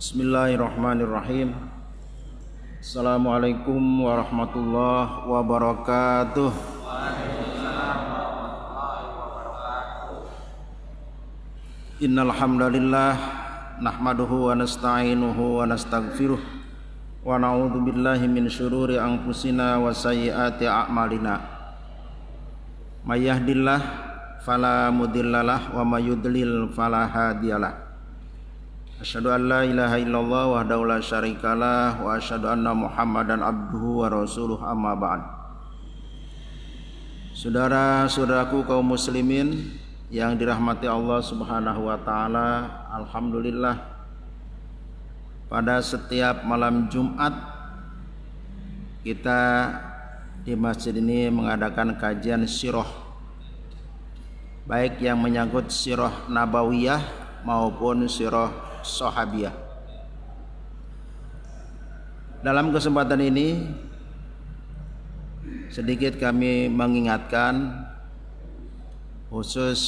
Bismillahirrahmanirrahim. Assalamualaikum warahmatullahi wabarakatuh. Innal hamdalillah nahmaduhu wa nasta'inuhu wa nastaghfiruh wa na'udzu billahi min syururi anfusina wa sayyiati a'malina. May yahdihillahu fala mudhillalah wa may yudlil fala hadiyalah. Asyhadu an la ilaha illallah wahdahu la syarikalah wa asyhadu anna Muhammadan abduhu wa rasuluh, amma ba'd. Saudara-saudaraku kaum muslimin yang dirahmati Allah Subhanahu wa taala, alhamdulillah pada setiap malam Jumat kita di masjid ini mengadakan kajian sirah, baik yang menyangkut sirah nabawiyah maupun sirah sahabiyah. Dalam kesempatan ini sedikit kami mengingatkan, khusus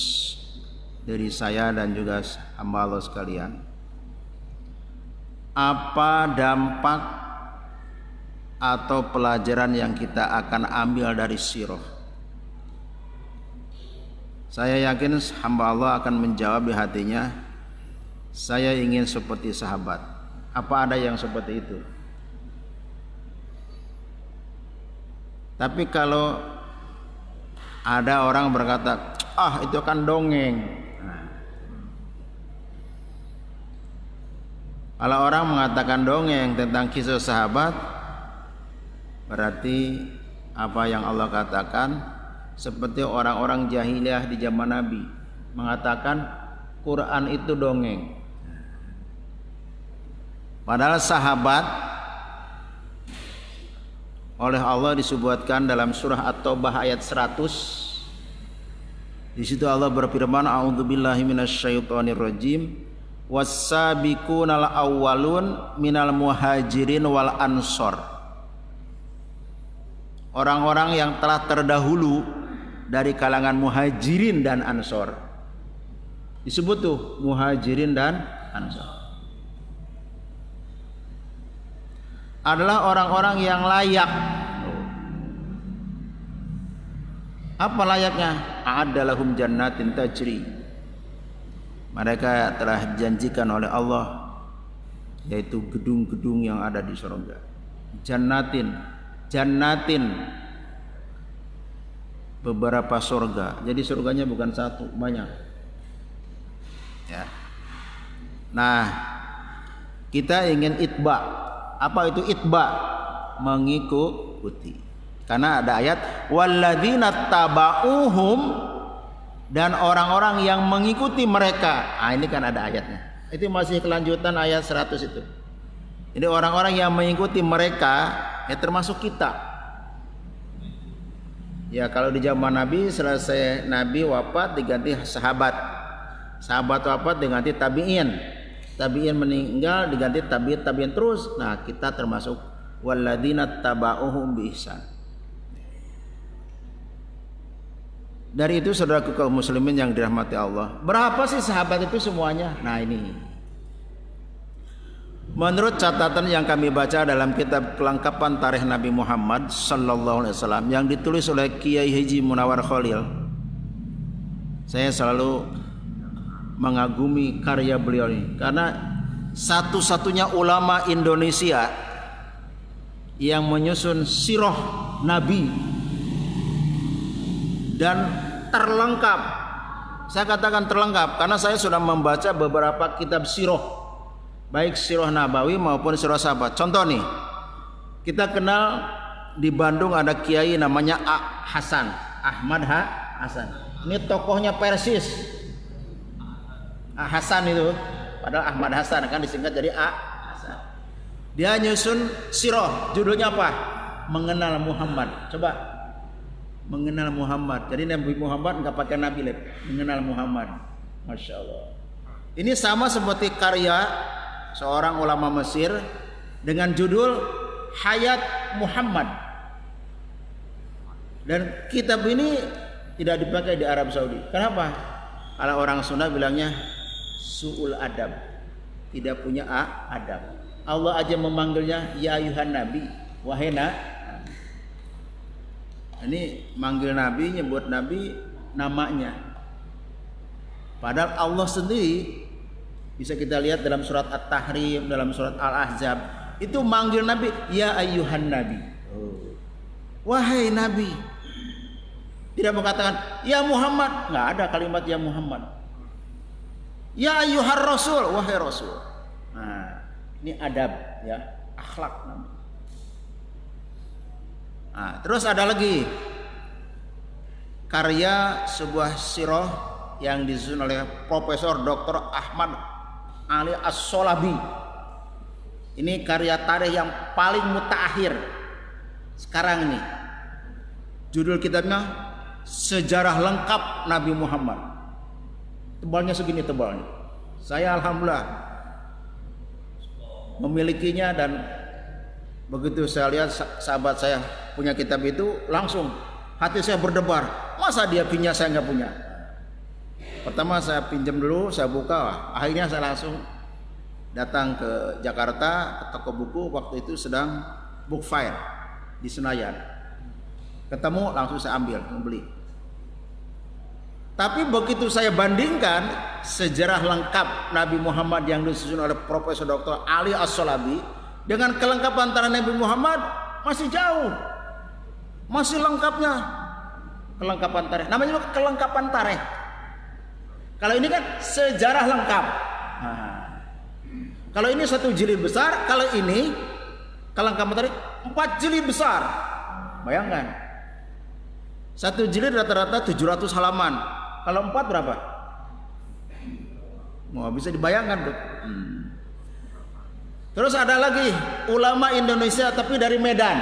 dari saya dan juga hamba Allah sekalian, apa dampak atau pelajaran yang kita akan ambil dari sirah. Saya yakin hamba Allah akan menjawab di hatinya, saya ingin seperti sahabat. Apa ada yang seperti itu? Tapi kalau ada orang berkata, itu kan dongeng. Kalau orang mengatakan dongeng tentang kisah sahabat, berarti apa yang Allah katakan seperti orang-orang jahiliyah di zaman Nabi mengatakan Quran itu dongeng. Padahal sahabat oleh Allah disebutkan dalam surah At-Taubah ayat 100. Di situ Allah berfirman, a'udzubillahi minasyaitonirrajim, was-sabiqunal awwalun minal muhajirin wal ansor. Orang-orang yang telah terdahulu dari kalangan muhajirin dan ansor. Disebut tuh muhajirin dan ansor. Adalah orang-orang yang layak. Apa layaknya? A'adalahum jannatin tajri. Mereka telah dijanjikan oleh Allah, yaitu gedung-gedung yang ada di surga. Jannatin, beberapa surga. Jadi surganya bukan satu, banyak. Ya. Nah, kita ingin itba. Apa itu itba? Mengikuti. Karena ada ayat walladzina taba'uhum, dan orang-orang yang mengikuti mereka. Ini kan ada ayatnya. Itu masih kelanjutan ayat 100 itu. Jadi orang-orang yang mengikuti mereka ya termasuk kita. Ya kalau di zaman Nabi, selesai Nabi wafat diganti sahabat. Sahabat wafat diganti tabi'in. tabi'in meninggal diganti tabi'in terus. Nah, kita termasuk walladzina taba'uhum bi ihsan. Dari itu saudaraku kaum muslimin yang dirahmati Allah, berapa sih sahabat itu semuanya? Nah, ini menurut catatan yang kami baca dalam kitab kelengkapan tarikh Nabi Muhammad sallallahu alaihi wasallam yang ditulis oleh Kiai Haji Munawar Khalil. Saya selalu mengagumi karya beliau ini karena satu-satunya ulama Indonesia yang menyusun sirah Nabi dan terlengkap. Saya katakan terlengkap karena saya sudah membaca beberapa kitab sirah, baik sirah Nabawi maupun sirah sahabat. Contoh nih, kita kenal di Bandung ada kiai namanya Hasan, Ahmad Hasan. Ini tokohnya Persis. Hasan itu, padahal Ahmad Hasan kan disingkat jadi Hasan. Dia nyusun sirah, judulnya apa? Mengenal Muhammad. Coba, mengenal Muhammad. Jadi Nabi Muhammad nggak pakai Nabi lagi, mengenal Muhammad. Masya Allah. Ini sama seperti karya seorang ulama Mesir dengan judul Hayat Muhammad. Dan kitab ini tidak dipakai di Arab Saudi. Kenapa? Kalau orang Sunda bilangnya su'ul adab, tidak punya adab. Allah aja memanggilnya ya ayuhan nabi, wahai nabi. Ini manggil nabi, nyebut nabi namanya. Padahal Allah sendiri bisa kita lihat dalam surat At-Tahrim, dalam surat Al-Ahzab, itu manggil Nabi ya ayyuhan nabi. Wahai nabi. Tidak mengatakan ya Muhammad, enggak ada kalimat ya Muhammad. Ya ayyuhar rasul, wahai rasul. Nah, ini adab ya, akhlak namanya. Nah, terus ada lagi karya sebuah sirah yang disusun oleh Profesor Dr. Ahmad Ali As-Solabi. Ini karya tarikh yang paling mutakhir sekarang ini. Judul kitabnya Sejarah Lengkap Nabi Muhammad. Tebalnya segini tebalnya. Saya alhamdulillah memilikinya dan begitu saya lihat sahabat saya punya kitab itu langsung hati saya berdebar. Masa dia punya saya nggak punya? Pertama saya pinjam dulu, saya buka, akhirnya saya langsung datang ke Jakarta, ke toko buku, waktu itu sedang book fair di Senayan. Ketemu langsung saya ambil, membeli. Tapi begitu saya bandingkan sejarah lengkap Nabi Muhammad yang disusun oleh Profesor Dr. Ali As-Solabi dengan kelengkapan antara Nabi Muhammad, masih jauh. Masih lengkapnya kelengkapan tarikh. Namanya juga kelengkapan tarikh. Kalau ini kan sejarah lengkap. Nah, kalau ini 1 jilid besar, kalau ini kelengkapan tarikh 4 jilid besar. Bayangkan. 1 jilid rata-rata 700 halaman. Kalau 4 berapa? Mau bisa dibayangkan tuh. Terus ada lagi ulama Indonesia tapi dari Medan.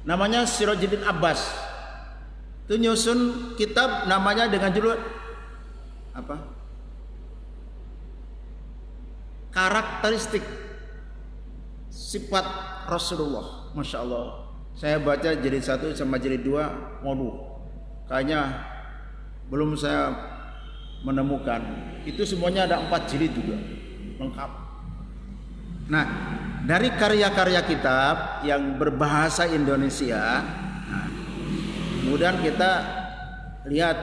Namanya Sirajuddin Abbas. Itu nyusun kitab namanya dengan judul apa? Karakteristik sifat Rasulullah. Masya Allah. Saya baca jilid 1 sama jilid 2, waduh, kayaknya belum saya menemukan. Itu semuanya ada 4 jilid juga, lengkap. Nah, dari karya-karya kitab yang berbahasa Indonesia, nah, kemudian kita lihat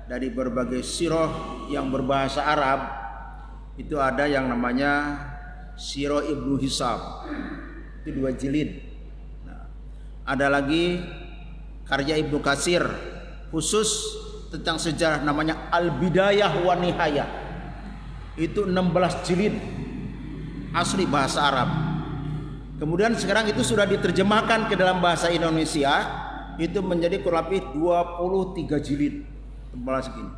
dari berbagai sirah yang berbahasa Arab, itu ada yang namanya Sirah Ibnu Hisam, itu 2 jilid. Ada lagi karya Ibnu Katsir khusus tentang sejarah namanya Al-Bidayah wa Nihayah. Itu 16 jilid asli bahasa Arab. Kemudian sekarang itu sudah diterjemahkan ke dalam bahasa Indonesia, itu menjadi kurang lebih 23 jilid, tebal segini.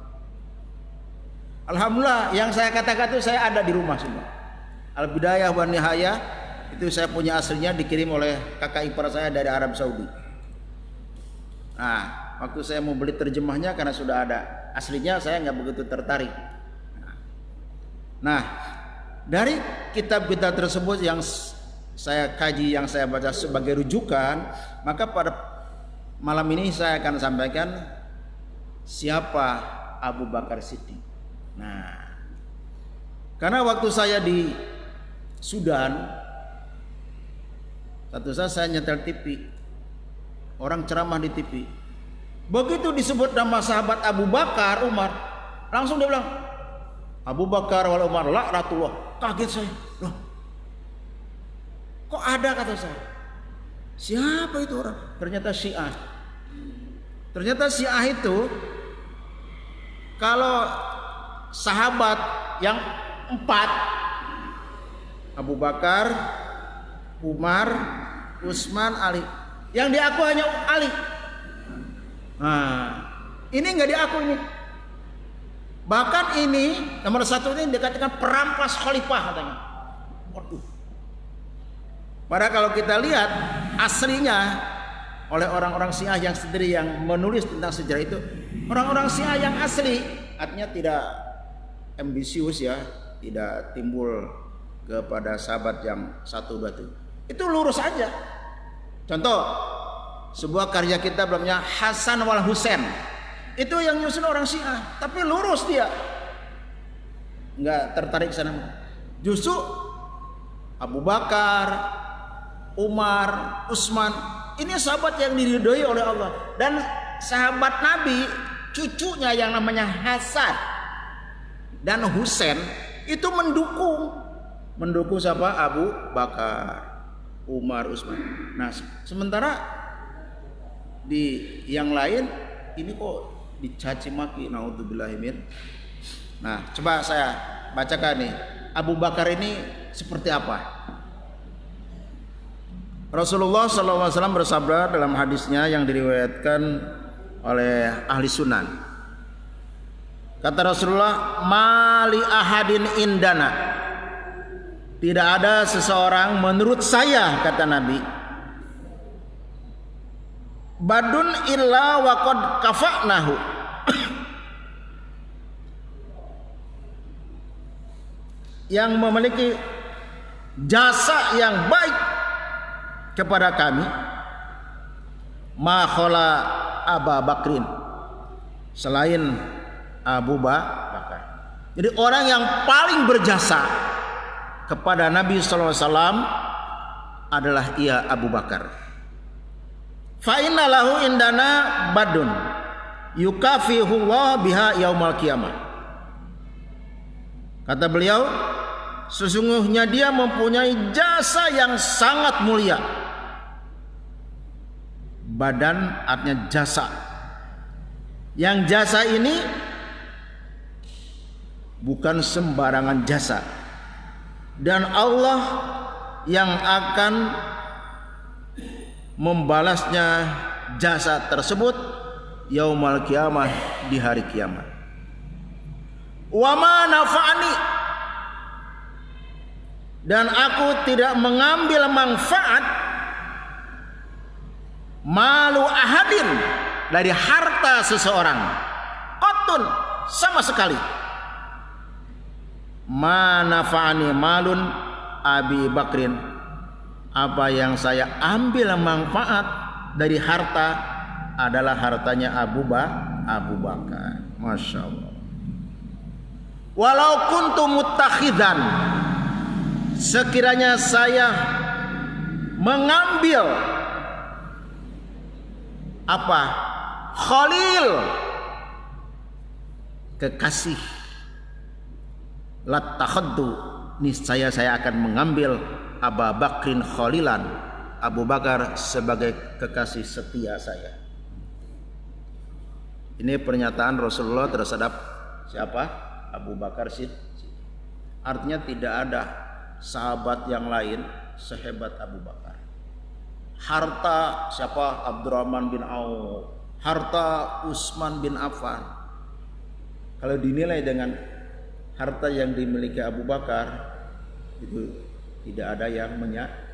Alhamdulillah yang saya katakan itu saya ada di rumah semua. Al-Bidayah wa Nihayah itu saya punya aslinya, dikirim oleh kakak ipar saya dari Arab Saudi. Nah, waktu saya mau beli terjemahnya karena sudah ada aslinya, saya nggak begitu tertarik. Nah, Nah, dari kitab-kitab tersebut yang saya kaji, yang saya baca sebagai rujukan, maka pada malam ini saya akan sampaikan siapa Abu Bakar Siddiq. Nah, karena waktu saya di Sudan, satu saat saya nyetel TV, orang ceramah di TV. Begitu disebut nama sahabat Abu Bakar, Umar, langsung dia bilang, Abu Bakar wal Umar laknatullah. Kaget saya. Loh, kok ada, kata saya. Siapa itu orang? Ternyata Syiah. Ternyata Syiah itu kalau sahabat yang 4, Abu Bakar, Umar, Utsman, Ali, yang diaku hanya Ali. Nah, ini nggak diaku ini. Bahkan ini nomor 1 ini dikatakan perampas khalifah katanya. Waduh. Padahal kalau kita lihat aslinya oleh orang-orang Syiah yang sendiri yang menulis tentang sejarah itu, orang-orang Syiah yang asli, artinya tidak ambisius ya, tidak timbul kepada sahabat yang 1, 2 itu lurus aja. Contoh, sebuah karya kita namanya Hasan wal Husain, itu yang nyusun orang Syiah, tapi lurus dia, nggak tertarik sana. Justru Abu Bakar, Umar, Utsman, ini sahabat yang diridhoi oleh Allah. Dan sahabat Nabi, cucunya yang namanya Hasan dan Husain itu mendukung siapa? Abu Bakar, Umar, Utsman. Nah, sementara di yang lain ini kok dicaci maki, naudzubillahimin. Nah, coba saya bacakan nih, Abu Bakar ini seperti apa? Rasulullah SAW bersabda dalam hadisnya yang diriwayatkan oleh ahli sunan. Kata Rasulullah, mali ahadin indana, tidak ada seseorang menurut saya, kata Nabi, badun illa waqad kafa'nahu, yang memiliki jasa yang baik kepada kami, ma khala Abu Bakrin, selain Abu Bakar. Jadi orang yang paling berjasa kepada Nabi SAW adalah ia Abu Bakar. Fa inna lahu indana badun yukafihu Allah biha yaumal qiyamah. Kata beliau, sesungguhnya dia mempunyai jasa yang sangat mulia. Badan artinya jasa. Yang jasa ini bukan sembarangan jasa, dan Allah yang akan membalasnya jasa tersebut yaumal qiyamah, di hari kiamat. Wa ma nafa'ani, dan aku tidak mengambil manfaat malu ahadin, dari harta seseorang, qatun, sama sekali. Ma nafa'ani malun Abi Bakrin, apa yang saya ambil manfaat dari harta adalah hartanya Abu Bakar. Masya Allah. Walau kuntu muttakhidan, sekiranya saya mengambil apa? Khalil, kekasih, latakhaddu, niscaya saya akan mengambil Abu Bakrin khalilan, Abu Bakar sebagai kekasih setia saya. Ini pernyataan Rasulullah terhadap siapa? Abu Bakar Siddiq. Artinya tidak ada sahabat yang lain sehebat Abu Bakar. Harta siapa? Abdurrahman bin Auf, harta Utsman bin Affan, kalau dinilai dengan harta yang dimiliki Abu Bakar, itu tidak ada yang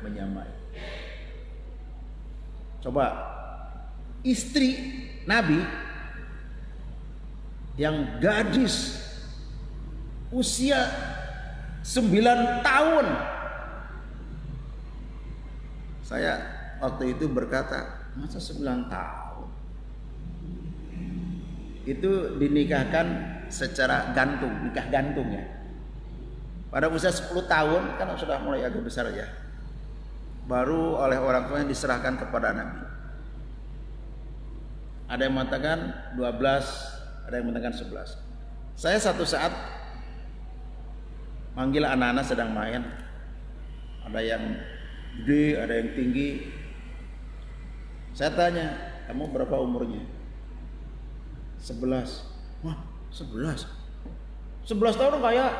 menyamai. Coba istri Nabi yang gadis usia 9 tahun. Saya waktu itu berkata, masa 9 tahun? Itu dinikahkan secara gantung, nikah gantung ya. Pada usia 10 tahun kan sudah mulai agak besar ya. Baru oleh orang tuanya diserahkan kepada Nabi. Ada yang mengatakan 12, ada yang mengatakan 11. Saya satu saat manggil anak-anak sedang main. Ada yang gede, ada yang tinggi. Saya tanya, kamu berapa umurnya? 11. Wah, 11. 11 tahun kayak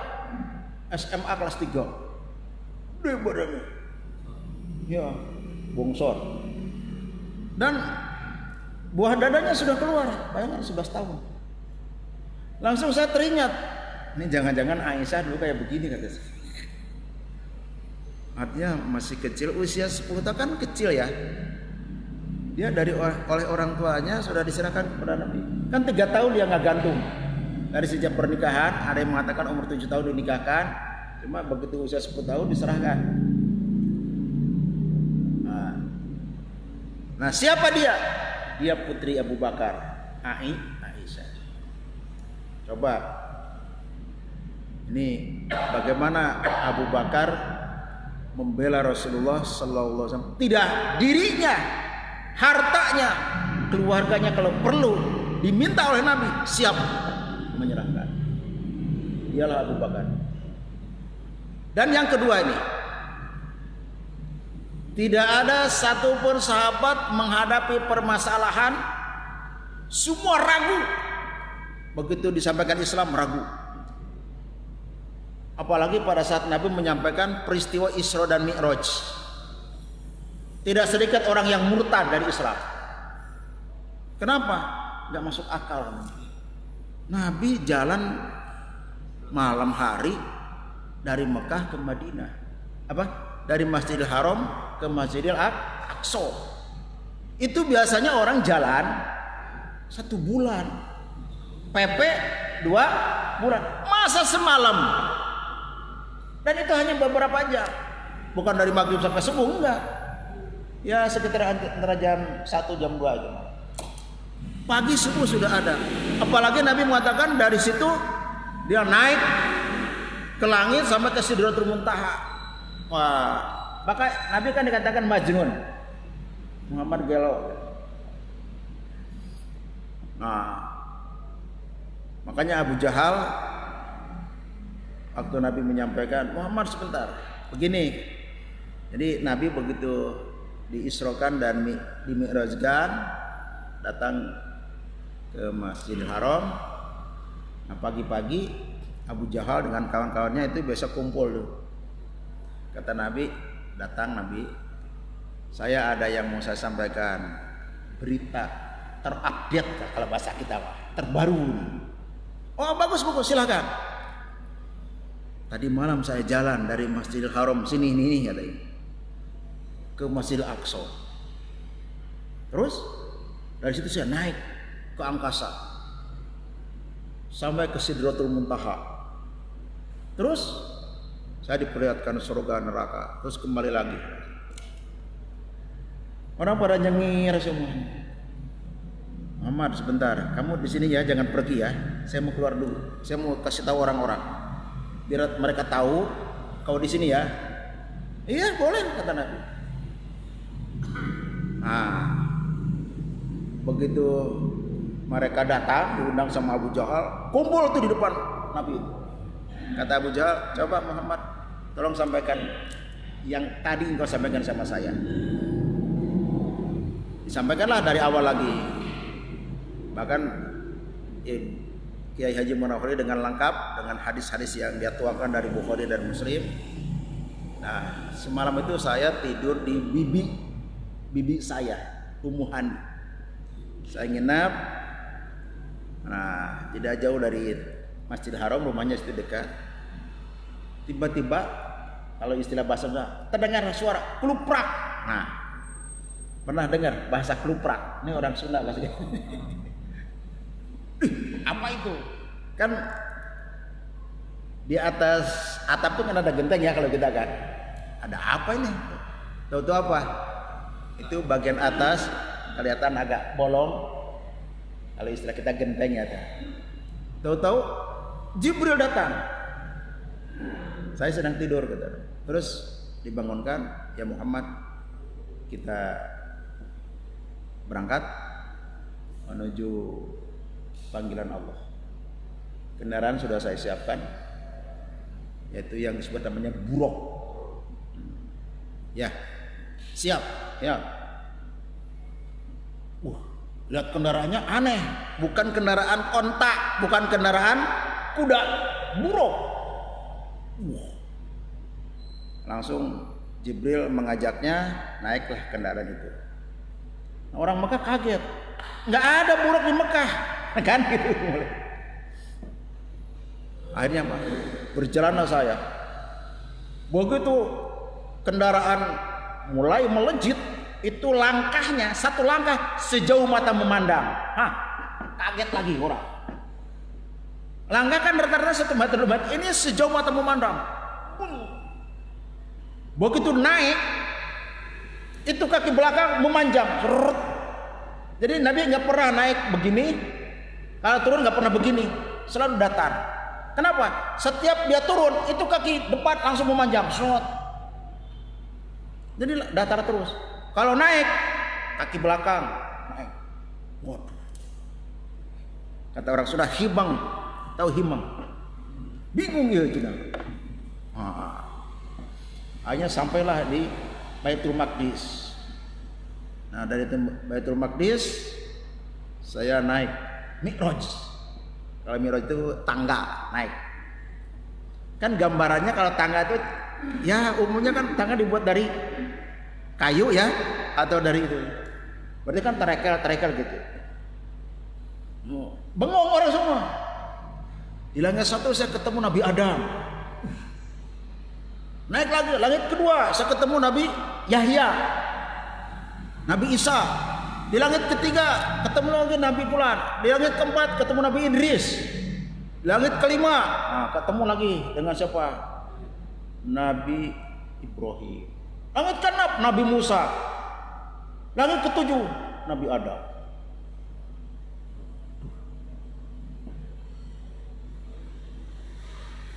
SMA kelas 3. Gede badannya. Ya, bongsor. Dan buah dadanya sudah keluar. Bayangkan 11 tahun. Langsung saya teringat, ini jangan-jangan Aisyah dulu kayak begini kata saya. Artinya masih kecil, usia 10 tahun kan kecil ya. Dia oleh orang tuanya sudah diserahkan kepada Nabi. Kan 3 tahun dia nggak gantung. Dari sejak pernikahan, ada yang mengatakan umur 7 tahun dinikahkan, cuma begitu usia 10 tahun diserahkan. Nah, siapa dia? Dia putri Abu Bakar, Aisyah. Coba, ini bagaimana Abu Bakar membela Rasulullah Sallallahu Alaihi Wasallam. Tidak dirinya, hartanya, keluarganya kalau perlu diminta oleh Nabi siap menyerahkan. Dialah Abu Bakar. Dan yang kedua ini, tidak ada satupun sahabat menghadapi permasalahan semua ragu. Begitu disampaikan Islam ragu. Apalagi pada saat Nabi menyampaikan peristiwa Isra dan Mi'raj. Tidak sedikit orang yang murtad dari Islam. Kenapa? Tidak masuk akal. Nabi jalan malam hari dari Mekah ke Madinah. Apa? Dari Masjidil Haram ke Masjidil Aqsa. Itu biasanya orang jalan 1 bulan. PP 2 bulan. Masa semalam? Dan itu hanya beberapa jam. Bukan dari maghrib sampai subuh, enggak. Ya sekitar antara jam 1 jam 2 aja. Pagi subuh sudah ada. Apalagi Nabi mengatakan dari situ dia naik ke langit sampai ke Sidratul Muntaha. Wah, maka Nabi kan dikatakan majnun. Muhammad gelo. Nah, makanya Abu Jahal waktu Nabi menyampaikan, Muhammad sebentar, begini. Jadi Nabi begitu diisrokan dan dimi'rajkan, datang ke Masjidil Haram. Nah, pagi-pagi Abu Jahal dengan kawan-kawannya itu biasa kumpul tuh. Kata Nabi, datang Nabi, saya ada yang mau saya sampaikan, berita terupdate kalau bahasa kita, terbaru. Oh bagus, silahkan. Tadi malam saya jalan dari Masjidil Haram sini ini katanya, ke Masjidil Aqsa. Terus dari situ saya naik ke angkasa sampai ke Sidratul Muntaha. Terus saya diperlihatkan surga neraka, terus kembali lagi. Orang pada nyengir semua. Muhammad sebentar, kamu di sini ya, jangan pergi ya. Saya mau keluar dulu. Saya mau kasih tahu orang-orang, biar mereka tahu kau di sini ya. Iya boleh kata Nabi. Nah, begitu mereka datang diundang sama Abu Jahal, kumpul tuh di depan Nabi itu. Kata Abu Jahal, coba Muhammad, tolong sampaikan yang tadi engkau sampaikan sama saya. Disampaikanlah dari awal lagi. Bahkan Kiai Haji Munawwari dengan lengkap dengan hadis-hadis yang dia tuangkan dari Bukhari dan Muslim. Nah, semalam itu saya tidur di bibi saya, Umuhan. Saya nginap. Nah, tidak jauh dari Masjidil Haram, rumahnya itu dekat. Tiba-tiba kalau istilah bahasa terdengar suara keluprak. Nah, pernah dengar bahasa keluprak? Ini orang Sunda bahasanya. Apa itu? Kan Di atas atap tuh kan ada genteng ya kalau kita kan. Ada apa ini? Tahu-tahu apa? Itu bagian atas kelihatan agak bolong. Kalau istilah kita genteng ya. Tahu-tahu Jibril datang. Saya sedang tidur kata. Terus dibangunkan, ya Muhammad, kita berangkat menuju panggilan Allah. Kendaraan sudah saya siapkan, yaitu yang disebut namanya buruk. Ya, siap. Ya. Lihat kendaraannya aneh, bukan kendaraan onta, bukan kendaraan kuda, buruk. Langsung Jibril mengajaknya, naiklah kendaraan itu. Nah, orang Mekah kaget, nggak ada buruk di Mekah, kan gitu. Akhirnya apa? Berjalanlah saya. Begitu kendaraan mulai melejit, itu langkahnya satu langkah sejauh mata memandang. Hah, kaget lagi orang. Langkah kan rata-rata 1 meter, 2 meter, ini sejauh mata memandang. Begitu naik, itu kaki belakang memanjang. Jadi Nabi nggak pernah naik begini, kalau turun nggak pernah begini, selalu datar. Kenapa? Setiap dia turun, itu kaki depan langsung memanjang. Jadi datar terus. Kalau naik, kaki belakang naik. Waduh. Kata orang sudah hibang, tahu himang? Bingung ya kita. Akhirnya sampailah di Baitul Maqdis. Nah, dari Baitul Maqdis saya naik Mi'raj. Kalau Mi'raj itu tangga naik. Kan gambarannya kalau tangga itu ya umumnya kan tangga dibuat dari kayu ya atau dari itu. Berarti kan terekel gitu. Bengong orang semua. Di langit satu saya ketemu Nabi Adam. Naik lagi langit kedua saya ketemu Nabi Yahya, Nabi Isa. Di langit ketiga ketemu lagi Nabi Fulan. Di langit keempat ketemu Nabi Idris. Di langit kelima ketemu lagi dengan siapa? Nabi Ibrahim. Langit ke-6 Nabi Musa. Langit ke-7 Nabi Adam.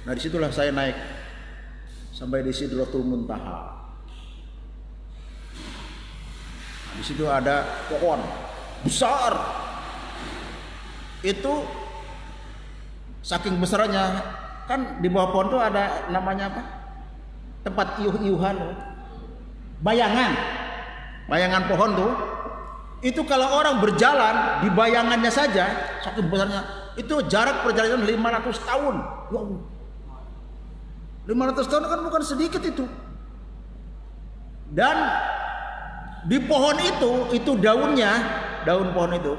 Nah disitulah saya naik sampai di Sidratul Muntaha. Nah, di situ ada pohon besar. Itu saking besarnya kan di bawah pohon itu ada namanya apa? Tempat iuh-iuhan. Bayangan pohon tuh. Itu kalau orang berjalan di bayangannya saja saking besarnya, itu jarak perjalanan 500 tahun. Ya Allah. 500 tahun kan bukan sedikit itu. Dan di pohon itu daunnya, daun pohon itu,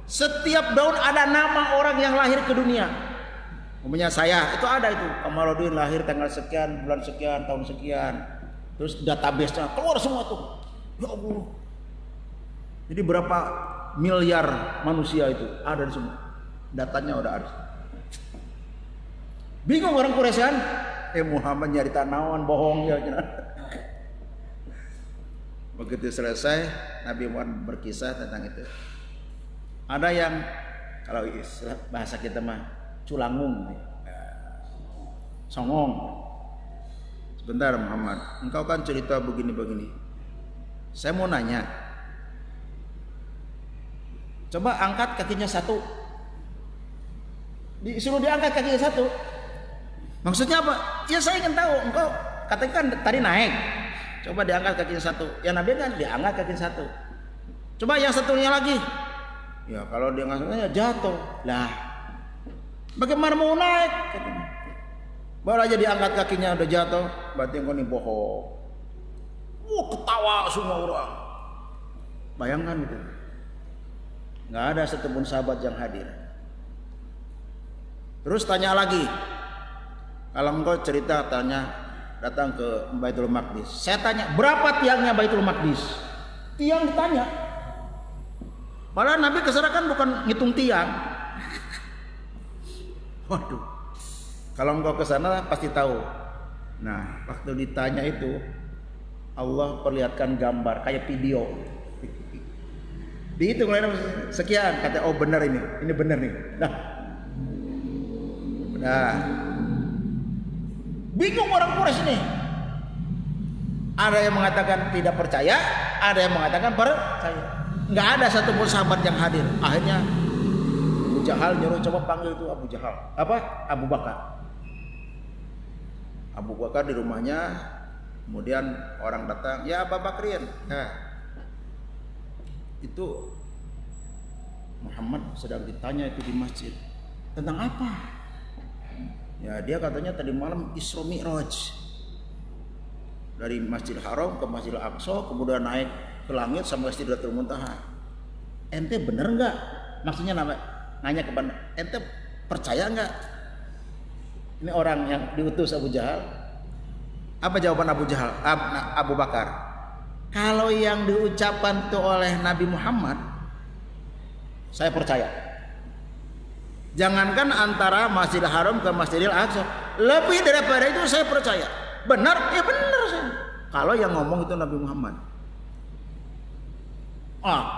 setiap daun ada nama orang yang lahir ke dunia. Umumnya saya, itu ada itu. Kamaludin lahir tanggal sekian, bulan sekian, tahun sekian. Terus database-nya keluar semua tuh. Ya Allah. Jadi berapa miliar manusia itu ada di semua. Datanya udah ada. Bingung orang Quraisy kan? Muhammad nyari tanaman bohong ya. Begitu selesai Nabi Muhammad berkisah tentang itu. Ada yang kalau istilah bahasa kita mah culangung, songong. Sebentar Muhammad, engkau kan cerita begini-begini. Saya mau nanya. Coba angkat kakinya satu. Disuruh diangkat kakinya satu. Maksudnya apa? Ya saya ingin tahu. Engkau katakan tadi naik. Coba diangkat kakinya satu. Ya Nabi kan diangkat kakinya satu. Coba yang satunya lagi. Ya kalau dia nggak jatuh. Lah, bagaimana mau naik? Baru aja diangkat kakinya udah jatuh. Berarti engkau ini bohong. Ketawa semua orang. Bayangkan itu. Nggak ada satupun sahabat yang hadir. Terus tanya lagi. Kalau engkau cerita tanya datang ke Baitul Maqdis. Saya tanya, berapa tiangnya Baitul Maqdis? Tiang ditanya. Padahal Nabi kesana kan bukan ngitung tiang. Waduh. Kalau engkau ke sana pasti tahu. Nah, waktu ditanya itu Allah perlihatkan gambar kayak video. Dihitung sekian, kata oh benar ini benar nih. Nah, bingung orang Quraisy nih. Ada yang mengatakan tidak percaya, ada yang mengatakan percaya. Nggak ada satupun sahabat yang hadir. Akhirnya Abu Jahal nyuruh coba panggil itu Abu Jahal. Abu Bakar. Abu Bakar di rumahnya, kemudian orang datang, ya Abu Bakrin. Nah, itu Muhammad sedang ditanya itu di masjid tentang apa? Ya dia katanya tadi malam Isra Mi'raj dari Masjidil Haram ke Masjidil Aqsa, kemudian naik ke langit sampai Sidratul Muntaha. Ente bener nggak? Maksudnya nanya kepada ente percaya nggak? Ini orang yang diutus Abu Jahal. Apa jawaban Abu Bakar? Kalau yang diucapkan itu oleh Nabi Muhammad, saya percaya. Jangankan antara Masjidil Haram ke Masjidil Aqsa, lebih daripada itu saya percaya. Benar? Ya benar saya. Kalau yang ngomong itu Nabi Muhammad.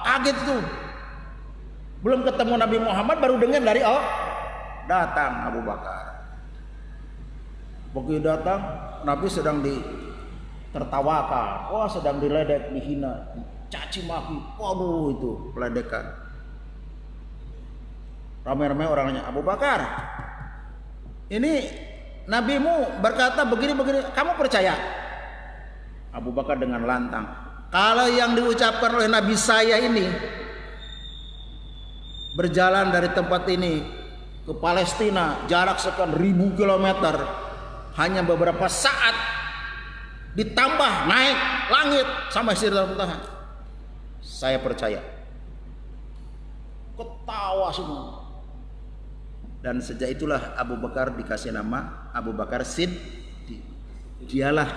Kaget tuh. Belum ketemu Nabi Muhammad baru dengar dari datang Abu Bakar. Begitu datang, Nabi sedang ditertawakan, sedang diledek, dihina, caci maki, waduh itu peledekan. Ramai-ramai orangnya, Abu Bakar, ini nabimu berkata begini-begini, kamu percaya? Abu Bakar dengan lantang, kalau yang diucapkan oleh Nabi saya ini berjalan dari tempat ini ke Palestina, jarak sekian ribu kilometer, hanya beberapa saat, ditambah naik langit sampai Sidratul Muntaha, saya percaya. Ketawa semua. Dan sejak itulah Abu Bakar dikasih nama Abu Bakar Siddiq. Dialah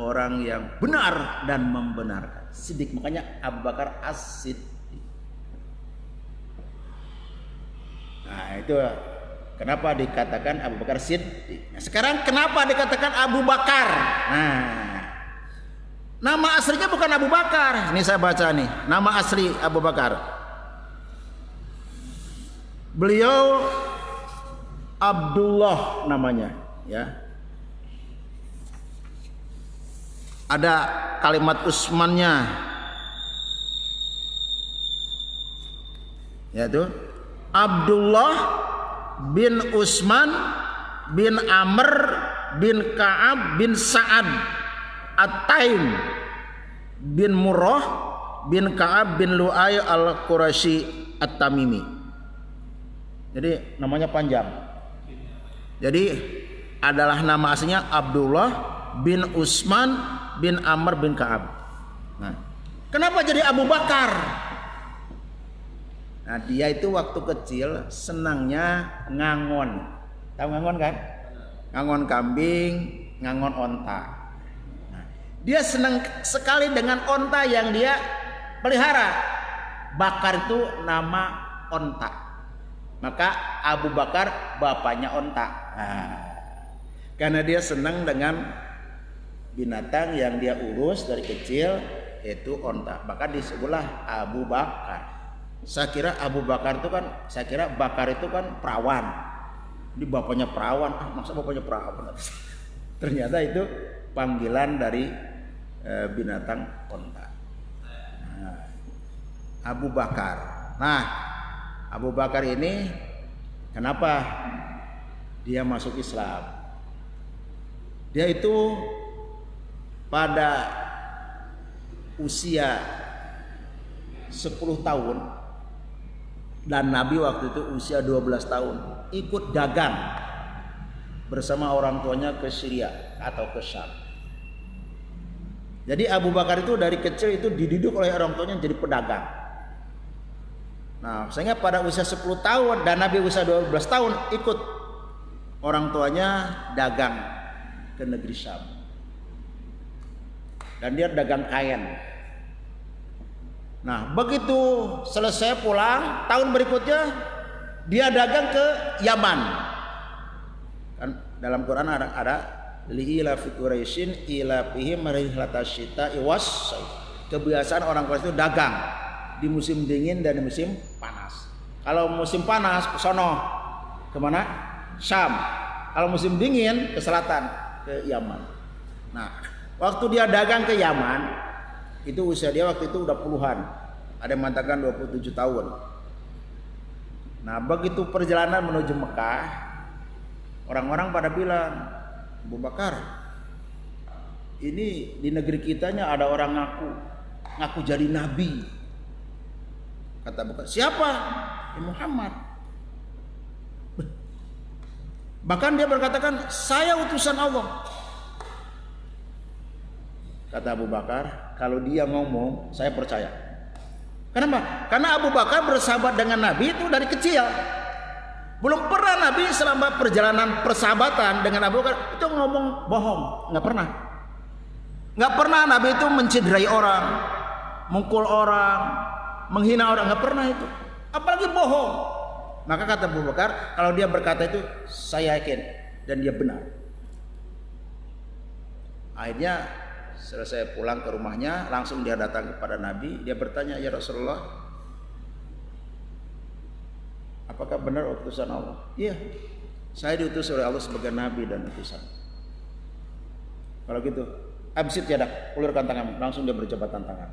orang yang benar dan membenarkan. Siddiq, makanya Abu Bakar As-Siddiq. Nah itu kenapa dikatakan Abu Bakar Siddiq. Nah, sekarang kenapa dikatakan Abu Bakar? Nah, nama aslinya bukan Abu Bakar. Ini saya baca nih, nama asli Abu Bakar. Beliau Abdullah namanya, ya. Ada kalimat Utsmannya, yaitu Abdullah bin Utsman bin Amr bin Ka'ab bin Sa'ad At-Taim bin Murrah bin Ka'ab bin Lu'ay al-Quraisy At-Tamimi. Jadi namanya panjang. Jadi adalah nama aslinya Abdullah bin Utsman bin Amr bin Ka'ab. Nah, kenapa jadi Abu Bakar? Nah, dia itu waktu kecil senangnya ngangon. Tahu ngangon kan? Ngangon kambing, ngangon onta. Nah, dia senang sekali dengan onta yang dia pelihara. Bakar itu nama onta. Maka Abu Bakar bapaknya onta. Nah, karena dia senang dengan binatang yang dia urus dari kecil, yaitu onta, maka disebutlah Abu Bakar. Saya kira Abu Bakar itu kan, saya kira Bakar itu kan perawan. Ini bapaknya perawan, masa bapaknya perawan? Ternyata itu panggilan dari binatang onta. Nah, Abu Bakar. Nah, Abu Bakar ini kenapa dia masuk Islam? Dia itu pada usia 10 tahun dan Nabi waktu itu usia 12 tahun ikut dagang bersama orang tuanya ke Syria atau ke Syam. Jadi Abu Bakar itu dari kecil itu dididik oleh orang tuanya jadi pedagang. Nah, sehingga pada usia 10 tahun dan Nabi usia 12 tahun ikut orang tuanya dagang ke negeri Syam. Dan dia dagang kain. Nah, begitu selesai pulang, tahun berikutnya dia dagang ke Yaman. Kan Dalam Quran ada liila fi Quraisyin ila fihim rihlatasyita iwas. Kebiasaan orang Quraisy itu dagang di musim dingin dan di musim panas. Kalau musim panas ke sono, kemana? Syam. Kalau musim dingin ke selatan, ke Yaman. Nah, waktu dia dagang ke Yaman, itu usia dia waktu itu udah puluhan. Ada yang mengatakan 27 tahun. Nah, begitu perjalanan menuju Mekah, orang-orang pada bilang, Abu Bakar, ini di negeri kitanya ada orang ngaku jadi nabi. Kata Abu Bakar, siapa? Muhammad. Bahkan dia berkatakan, saya utusan Allah. Kata Abu Bakar, kalau dia ngomong, saya percaya. Kenapa? Karena Abu Bakar bersahabat dengan Nabi itu dari kecil. Belum pernah Nabi selama perjalanan persahabatan dengan Abu Bakar itu ngomong bohong, nggak pernah. Nggak pernah Nabi itu mencederai orang, mukul orang, menghina orang, nggak pernah itu. Apalagi bohong. Maka kata Abu Bakar, kalau dia berkata itu, saya yakin dan dia benar. Akhirnya selesai pulang ke rumahnya, langsung dia datang kepada Nabi. Dia bertanya, ya Rasulullah, apakah benar utusan Allah? Iya, saya diutus oleh Allah sebagai Nabi dan utusan. Kalau gitu, absit yadak, ulurkan tanganmu. Langsung dia berjabat tangan.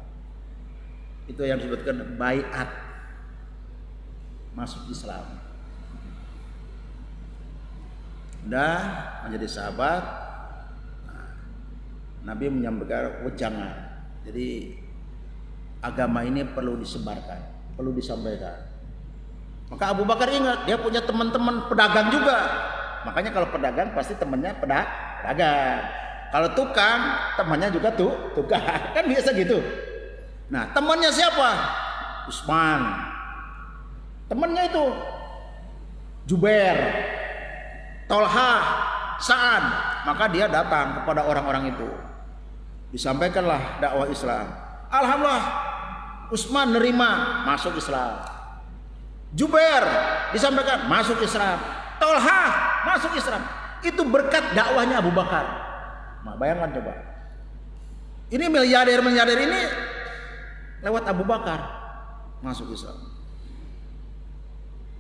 Itu yang disebutkan baiat, masuk Islam. Udah menjadi sahabat. Nabi menyampaikan, jangan. Jadi agama ini perlu disebarkan, perlu disampaikan. Maka Abu Bakar ingat, dia punya teman-teman pedagang juga. Makanya kalau pedagang pasti temannya pedagang. Kalau tukang, temannya juga tukang. Kan biasa gitu. Nah, temannya siapa? Utsman. Temannya itu Jubair, Tolha, Sa'ad. Maka dia datang kepada orang-orang itu. Disampaikanlah dakwah Islam. Alhamdulillah, Utsman nerima, masuk Islam. Jubair disampaikan, masuk Islam. Tolha masuk Islam. Itu berkat dakwahnya Abu Bakar. Nah, bayangkan coba. Ini miliarder ini lewat Abu Bakar masuk Islam.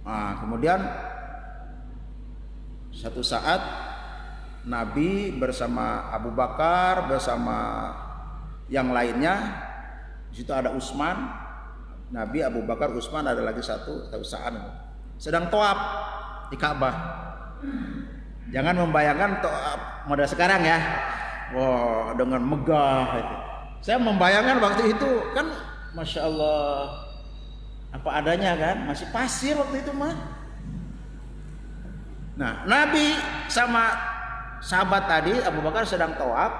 Nah, kemudian satu saat Nabi bersama Abu Bakar bersama yang lainnya, di situ ada Utsman, Nabi, Abu Bakar, Utsman, ada lagi satu saat sedang tawaf di Ka'bah. Jangan membayangkan tawaf model sekarang ya, wah dengan megah itu. Saya membayangkan waktu itu kan, masya Allah, apa adanya kan, masih pasir waktu itu mah. Nah, Nabi sama sahabat tadi Abu Bakar sedang tawaf,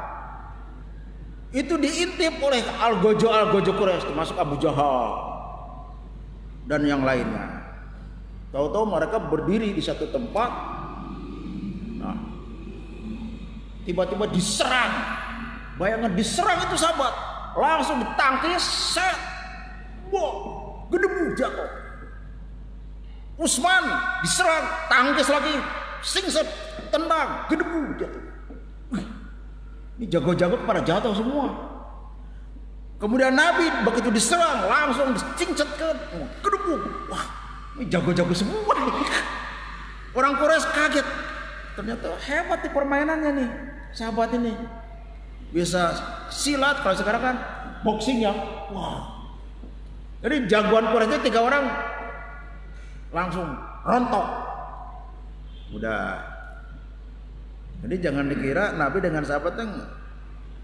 itu diintip oleh algojo Quraisy, termasuk Abu Jahal dan yang lainnya. Tahu-tahu mereka berdiri di satu tempat. Nah, tiba-tiba diserang. Bayangkan diserang itu sahabat, langsung ditangkis, set, gedebu jatuh. Utsman diserang, tangkis lagi, singset, tendang, gedebu jatuh. Ini jago-jago pada jatuh semua. Kemudian Nabi begitu diserang langsung dicincet ke gedebu. Wah, ini jago-jago semua nih. Orang Quraisy kaget. Ternyata hebat nih permainannya nih sahabat ini. Bisa silat, kalau sekarang kan boxing ya. Wah. Jadi jagoan Quraisy 3 orang langsung rontok. Udah. Jadi jangan dikira Nabi dengan sahabatnya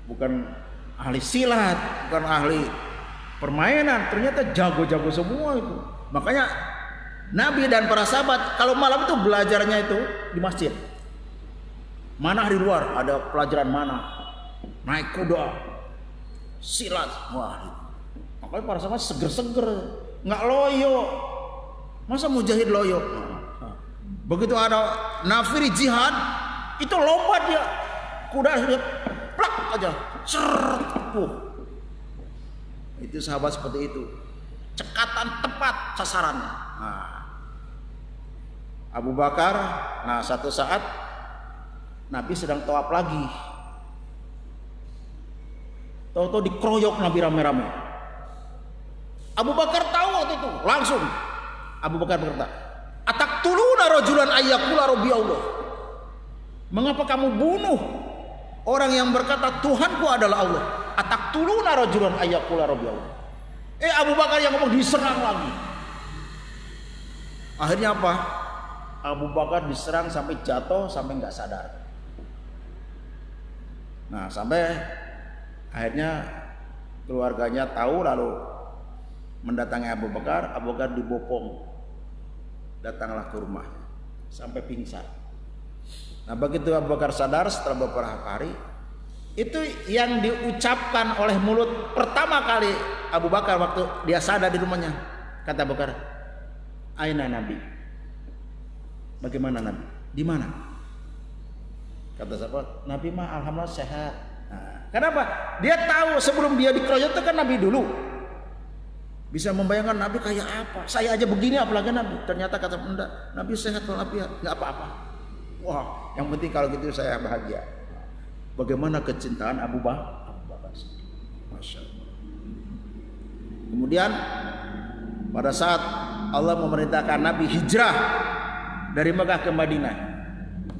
bukan ahli silat, bukan ahli permainan. Ternyata jago-jago semua itu. Makanya Nabi dan para sahabat kalau malam itu belajarnya itu di masjid. Mana di luar ada pelajaran mana, naik kuda, silat. Wah, makanya para sahabat seger-seger, nggak loyo. Masa mujahid loyo? Begitu ada nafiri jihad, itu lompat dia, kuda dia plak aja, itu sahabat seperti itu, cekatan tepat sasarannya. Nah, Abu Bakar, nah satu saat Nabi sedang tawaf lagi. Tahu-tahu dikeroyok Nabi rame-rame. Abu Bakar tahu waktu itu, langsung Abu Bakar berkata, "Ataqtuluna rajulan ayyaqula rabbi Allah?" Mengapa kamu bunuh orang yang berkata Tuhanku adalah Allah? Ataqtuluna rajulan ayyaqula rabbi Allah. Abu Bakar yang ngomong diserang lagi. Akhirnya apa? Abu Bakar diserang sampai jatuh, sampai nggak sadar. Nah, sampai akhirnya keluarganya tahu, lalu mendatangi Abu Bakar. Abu Bakar dibopong, datanglah ke rumahnya sampai pingsan. Nah, begitu Abu Bakar sadar setelah beberapa hari, itu yang diucapkan oleh mulut pertama kali Abu Bakar waktu dia sadar di rumahnya. Kata Abu Bakar, "Aina Nabi?" Bagaimana Nabi? Di mana? Kata sahabat, "Nabi mah alhamdulillah sehat." Nah, kenapa? Dia tahu sebelum dia dikeroyok itu kan Nabi dulu. Bisa membayangkan Nabi kayak apa? Saya aja begini apalagi Nabi. Ternyata kata enggak, Nabi sehat walafiat, enggak apa-apa. Wah, yang penting kalau gitu saya bahagia. Bagaimana kecintaan Abu Bakar? Masya Allah. Kemudian pada saat Allah memerintahkan Nabi hijrah dari Mekah ke Madinah,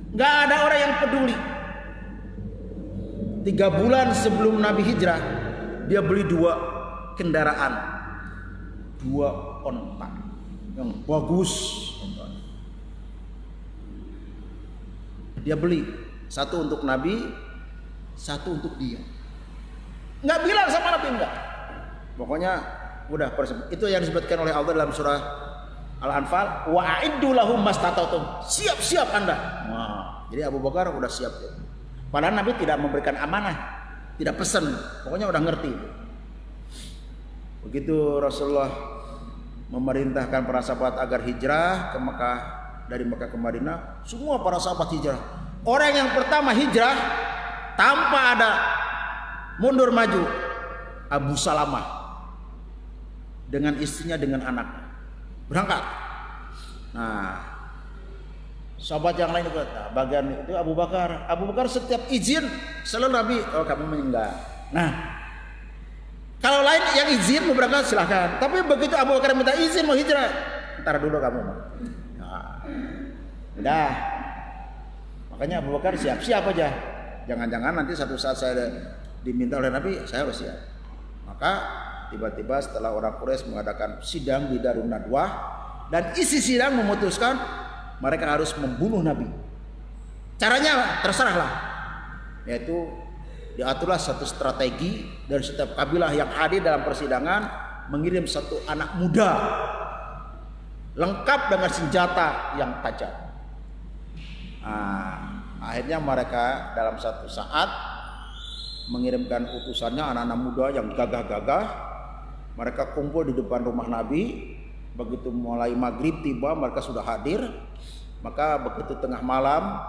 nggak ada orang yang peduli. 3 bulan sebelum Nabi hijrah, dia beli 2 kendaraan, 2 onta yang bagus. Dia beli, 1 untuk Nabi, 1 untuk dia. Nggak bilang sama Nabi, enggak. Pokoknya udah itu yang disebutkan oleh Allah dalam surah Al-Anfal, wa a'iddu lahum mastata'tum. Siap-siap Anda. Wah, jadi Abu Bakar udah siap. Padahal Nabi tidak memberikan amanah, tidak pesan, pokoknya udah ngerti. Begitu Rasulullah memerintahkan para sahabat agar hijrah ke Mekah, dari Mekah ke Madinah, semua para sahabat hijrah. Orang yang pertama hijrah tanpa ada mundur maju, Abu Salamah dengan istrinya, dengan anaknya berangkat. Nah, sahabat yang lain itu, nah, bagian itu Abu Bakar. Abu Bakar setiap izin selalu Nabi, "Oh kamu meninggal." Nah, kalau lain yang izin mau berangkat silahkan. Tapi begitu Abu Bakar minta izin mau hijrah, ntar dulu kamu. Nah, udah. Makanya Abu Bakar siap-siap aja. Jangan-jangan nanti satu saat saya diminta oleh Nabi, saya harus siap. Maka tiba-tiba setelah orang Quraisy mengadakan sidang di Darun Nadwah, dan isi sidang memutuskan mereka harus membunuh Nabi. Caranya terserahlah, yaitu diaturlah satu strategi dari setiap kabilah yang hadir dalam persidangan mengirim 1 anak muda lengkap dengan senjata yang tajam. Nah, akhirnya mereka dalam satu saat mengirimkan utusannya, anak-anak muda yang gagah-gagah. Mereka kumpul di depan rumah Nabi. Begitu mulai maghrib tiba, mereka sudah hadir. Maka begitu tengah malam,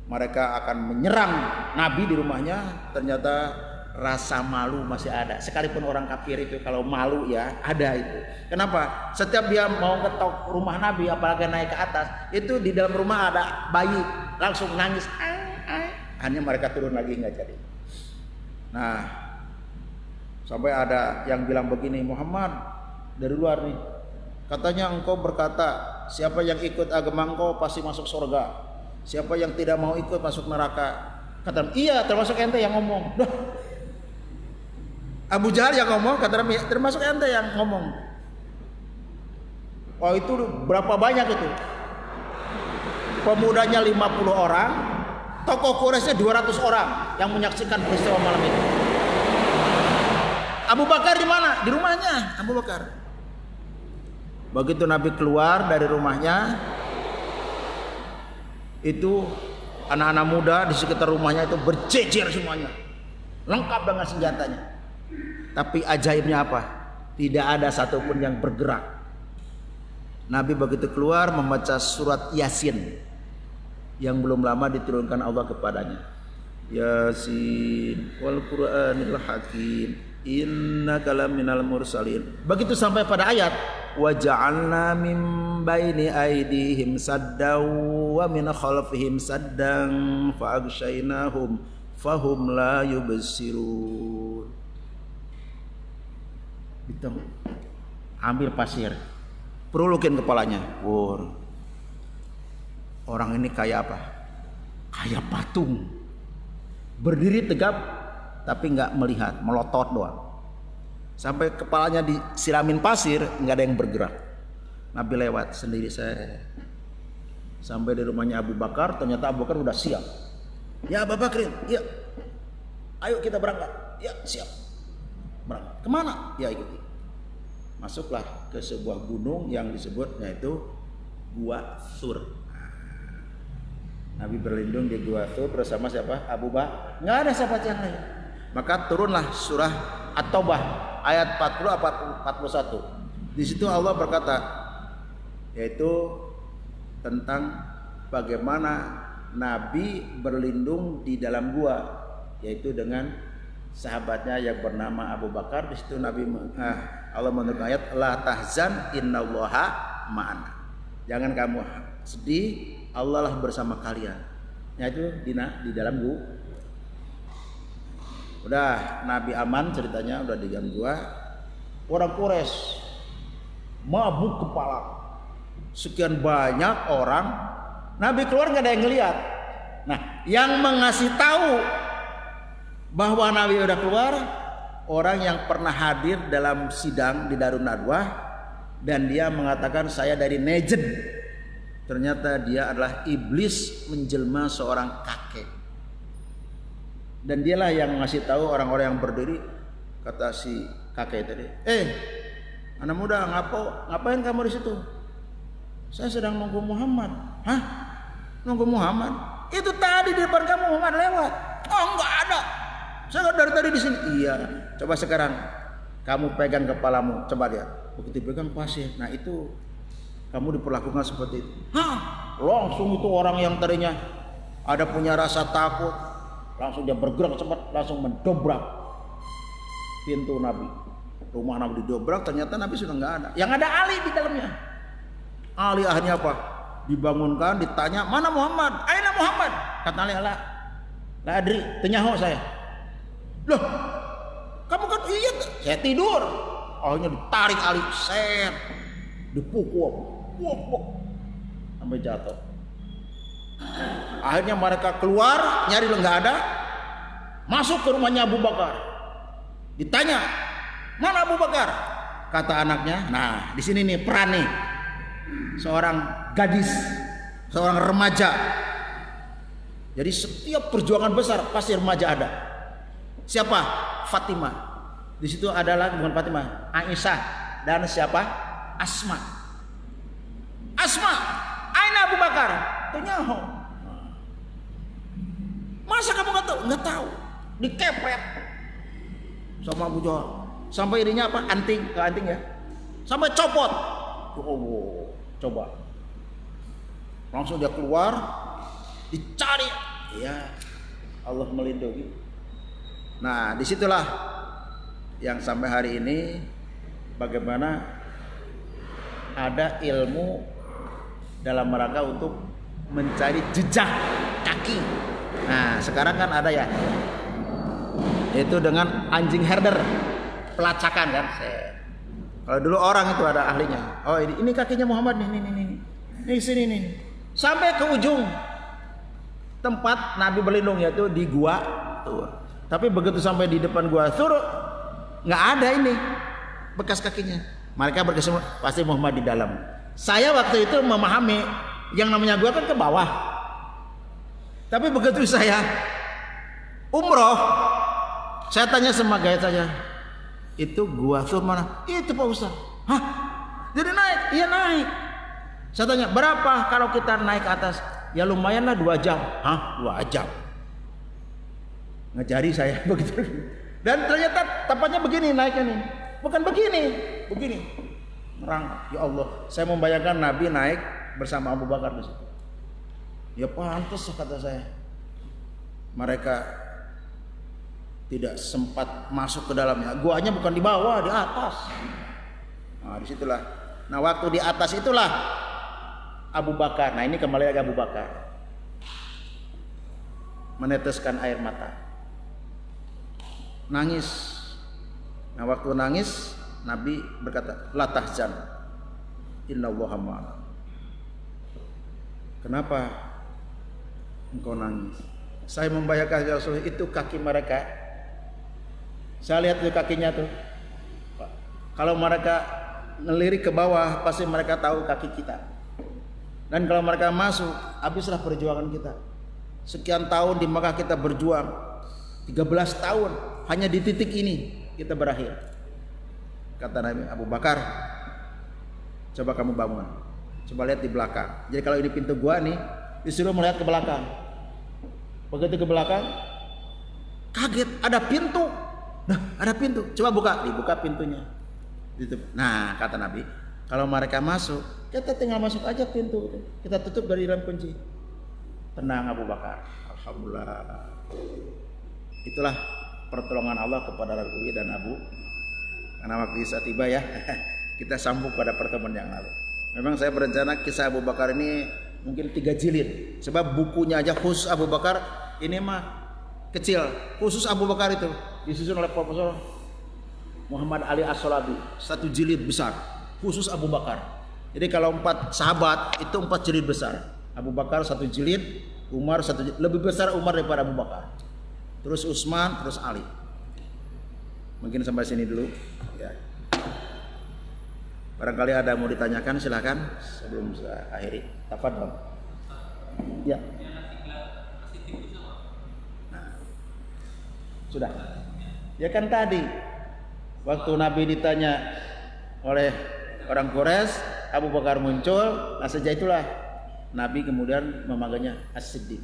mereka akan menyerang Nabi di rumahnya. Ternyata rasa malu masih ada. Sekalipun orang kafir itu kalau malu ya ada itu. Kenapa? Setiap dia mau ketok rumah Nabi, apalagi naik ke atas, itu di dalam rumah ada bayi, langsung nangis. Hanya mereka turun lagi nggak jadi. Nah, sampai ada yang bilang begini, "Muhammad dari luar nih, katanya engkau berkata siapa yang ikut agama engkau pasti masuk surga, siapa yang tidak mau ikut masuk neraka." Kata, "Iya, termasuk ente yang ngomong." Duh. Abu Jahal yang ngomong, kata Nabi, termasuk ente yang ngomong. Oh, itu berapa banyak itu? Pemudanya 50 orang, tokoh Quraisynya 200 orang yang menyaksikan peristiwa malam itu. Abu Bakar di mana? Di rumahnya Abu Bakar. Begitu Nabi keluar dari rumahnya, itu anak-anak muda di sekitar rumahnya itu berjejer semuanya, lengkap dengan senjatanya. Tapi ajaibnya apa? Tidak ada satupun yang bergerak. Nabi begitu keluar membaca surat Yasin yang belum lama diturunkan Allah kepadanya. Yasin wal Qur'anil Hakim innaka laminal mursalin. Begitu sampai pada ayat wa ja'alna min baini aydihim saddan wa min khalfihim saddan fa aghshaynahum fahum la yubsirun. Itu ambil pasir, perulukin kepalanya. Orang ini kayak apa? Kayak patung, berdiri tegap tapi nggak melihat, melotot doang. Sampai kepalanya disiramin pasir, nggak ada yang bergerak. Nabi lewat sendiri saya. Sampai di rumahnya Abu Bakar, ternyata Abu Bakar udah siap. Ya Abu Bakar, ya, ayo kita berangkat. Ya siap. Berangkat. Kemana? Ya ikuti. Masuklah ke sebuah gunung yang disebut yaitu Gua Thur. Nabi berlindung di Gua Thur bersama siapa? Abu Bakar. Nggak ada sahabat yang lain. Maka turunlah surah At-Taubah ayat 40-41. Di situ Allah berkata, yaitu tentang bagaimana Nabi berlindung di dalam gua, yaitu dengan sahabatnya yang bernama Abu Bakar. Di situ Nabi Allah menurunkan ayat la tahzan innallaha ma'ana. Jangan kamu sedih, Allah lah bersama kalian. Yaitu di dalam gua. Udah Nabi aman ceritanya, udah di dalam gua. Orang Quraisy mabuk kepala. Sekian banyak orang, Nabi keluar nggak ada yang ngelihat. Nah, yang mengasih tahu bahwa Nabi udah keluar, orang yang pernah hadir dalam sidang di Darun Nadwah, dan dia mengatakan saya dari Najd. Ternyata dia adalah iblis menjelma seorang kakek. Dan dialah yang ngasih tahu orang-orang yang berdiri. Kata si kakek tadi, anak muda, ngapain kamu di situ? Saya sedang nunggu Muhammad. Hah? Nunggu Muhammad? Itu tadi di depan kamu Muhammad lewat. Oh, enggak ada. Saya dari tadi di sini. Iya. Coba sekarang kamu pegang kepalamu. Coba lihat. Begitu pegang pasir. Nah itu kamu diperlakukan seperti itu. Hah? Langsung itu orang yang tadinya ada punya rasa takut, langsung dia bergerak cepat, langsung mendobrak pintu Nabi. Rumah Nabi didobrak, ternyata Nabi sudah nggak ada. Yang ada Ali di dalamnya. Ali akhirnya apa? Dibangunkan, ditanya, mana Muhammad? Aina Muhammad? Kata Ali, la adri, tenyaho saya. Loh, kamu kan iya, saya tidur. Akhirnya ditarik Ali, set, dipukul, sampai jatuh. Akhirnya mereka keluar, nyari nggak ada, masuk ke rumahnya Abu Bakar. Ditanya, mana Abu Bakar? Kata anaknya, nah di sini nih peran nih, seorang gadis, seorang remaja. Jadi setiap perjuangan besar pasti remaja ada. Siapa? Fatimah. Di situ adalah bukan Fatimah, Aisyah dan siapa? Asma. Asma, aina Abu Bakar? Tenyaho. Masa kamu nggak tahu? Nggak tahu. Dikepret sama Abu Jahal. Sampai ininya apa? Anting, ke anting ya. Sampai copot. Oh, coba. Langsung dia keluar, dicari. Ya, Allah melindungi. Nah, disitulah yang sampai hari ini bagaimana ada ilmu dalam rangka untuk mencari jejak kaki. Nah, sekarang kan ada ya, yaitu dengan anjing herder, pelacakan kan. Kalau dulu orang itu ada ahlinya. Oh ini kakinya Muhammad nih, ini sini nih, sampai ke ujung tempat Nabi berlindung yaitu di Gua Thur. Tapi begitu sampai di depan Gua Thur nggak ada ini bekas kakinya. Mereka berkesimpulan pasti Muhammad di dalam. Saya waktu itu memahami yang namanya gua kan ke bawah. Tapi begitu saya umroh, saya tanya sama guide saya, itu Gua Thur mana? Itu Pak Ustaz. Hah? Jadi naik? Iya naik. Saya tanya, berapa kalau kita naik ke atas? Ya lumayan lah 2 jam. Hah? 2 jam? Ngajari saya begitu. Dan ternyata tempatnya begini naiknya nih. Bukan begini. Merangkak. Ya Allah, saya membayangkan Nabi naik bersama Abu Bakar di situ. Ya pantas kata saya. Mereka tidak sempat masuk ke dalamnya. Guanya bukan di bawah, di atas. Nah, disitulah Nah waktu di atas itulah Abu Bakar. Nah ini kembali lagi Abu Bakar meneteskan air mata, nangis. Nah waktu nangis Nabi berkata, la tahzan, innallaha ma'ana. Kenapa engkau nangis? Saya membayangkan ya Rasulullah, itu kaki mereka. Saya lihat itu kakinya tuh. Kalau mereka ngelirik ke bawah, pasti mereka tahu kaki kita. Dan kalau mereka masuk, habislah perjuangan kita. Sekian tahun di Makkah kita berjuang, 13 tahun, hanya di titik ini kita berakhir. Kata Nabi, Abu Bakar, coba kamu bangun, coba lihat di belakang. Jadi kalau ini pintu gua nih, disuruh melihat ke belakang. Begitu ke belakang, kaget, ada pintu. Nah, ada pintu, coba buka, dibuka pintunya. Nah, kata Nabi, kalau mereka masuk, kita tinggal masuk aja pintu, kita tutup dari dalam kunci. Tenang Abu Bakar, alhamdulillah. Itulah pertolongan Allah kepada Rasulullah dan Abu. Karena waktu Isa tiba ya, kita sambung pada pertemuan yang lalu. Memang saya berencana kisah Abu Bakar ini mungkin 3 jilid. Sebab bukunya aja khusus Abu Bakar ini mah kecil. Khusus Abu Bakar itu disusun oleh Profesor Muhammad Ali As-Solabi, 1 jilid besar khusus Abu Bakar. Jadi kalau 4 sahabat itu 4 jilid besar. Abu Bakar 1 jilid, Umar 1 jilid, lebih besar Umar daripada Abu Bakar. Terus Utsman, terus Ali. Mungkin sampai sini dulu ya. Barangkali ada mau ditanyakan silakan sebelum saya akhiri. Tafadhol. Ya. Nah. Sudah. Ya kan tadi waktu Nabi ditanya oleh orang Quraisy, Abu Bakar muncul, nah sejak itulah Nabi kemudian memanggilnya As-Siddiq.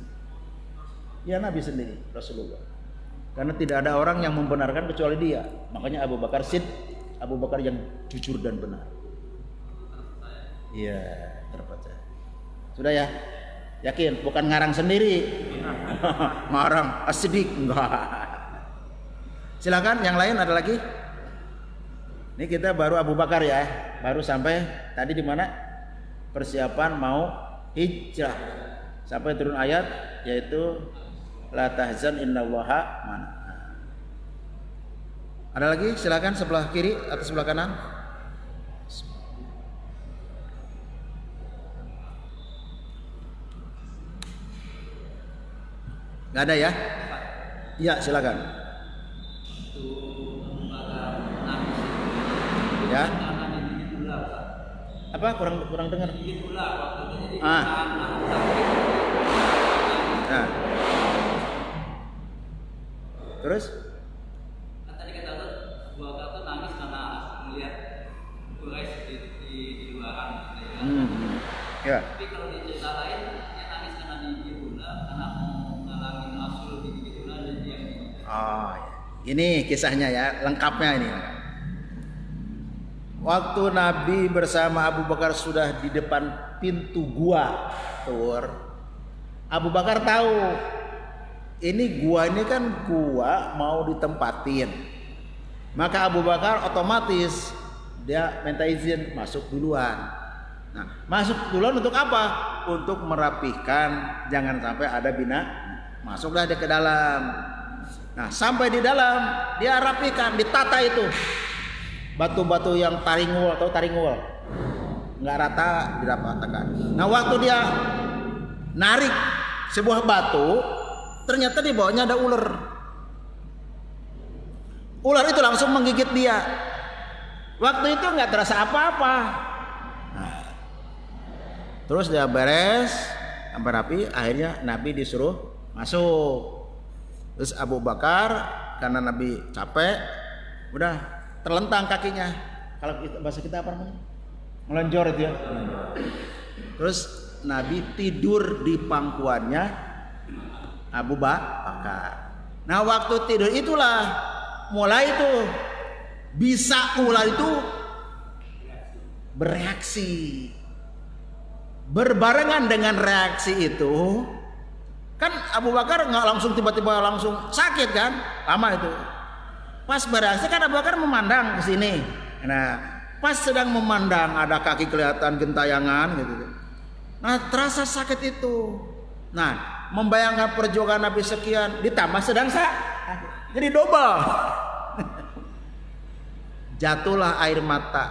Ya Nabi sendiri, Rasulullah. Karena tidak ada orang yang membenarkan kecuali dia. Makanya Abu Bakar Abu Bakar yang jujur dan benar. Iya, terpercaya. Sudah ya? Yakin? Bukan ngarang sendiri. Ngarang As-Siddiq enggak. Silakan yang lain ada lagi? Ini kita baru Abu Bakar ya. Baru sampai tadi di mana? Persiapan mau hijrah. Sampai turun ayat yaitu la tahzan innallaha ma'ana. Ada lagi? Silakan sebelah kiri atau sebelah kanan. Gak ada ya? Iya silakan. Ya. Apa? Kurang dengar. Ah. Nah. Terus? Tadi kata Abu Bakar tuh nangis karena melihat Quraisy di luaran. Ya. Tapi kalau di cerita lain dia nangis karena di Bunda, karena mau ngalamin Rasul di Bunda dan dia. Oh, ini kisahnya ya, lengkapnya ini. Waktu Nabi bersama Abu Bakar sudah di depan pintu gua Tur, Abu Bakar tahu ini gua ini kan gua mau ditempatin. Maka Abu Bakar otomatis dia minta izin masuk duluan. Nah, masuk duluan untuk apa? Untuk merapihkan, jangan sampai ada bina. Masuklah dia ke dalam. Nah, sampai di dalam dia rapikan, ditata itu. Batu-batu yang taringul atau taringul. Enggak rata dirapatakan. Nah, waktu dia narik sebuah batu, ternyata di bawahnya ada ular. Ular itu langsung menggigit dia. Waktu itu nggak terasa apa-apa. Nah, terus dia beres sampai rapi, akhirnya Nabi disuruh masuk. Terus Abu Bakar karena Nabi capek, udah terlentang kakinya. Kalau bahasa kita apa namanya? Melenjor itu ya. Terus Nabi tidur di pangkuannya Abu Bakar. Nah waktu tidur itulah mulai itu bisa ular itu bereaksi. Berbarengan dengan reaksi itu kan Abu Bakar nggak langsung tiba-tiba langsung sakit kan, lama itu. Pas bereaksi kan Abu Bakar memandang ke sini. Nah Pas sedang memandang ada kaki kelihatan gentayangan gitu. Nah, terasa sakit itu. Nah, membayangkan perjuangan Nabi sekian ditambah sedang sakit. Jadi double. Jatuhlah air mata.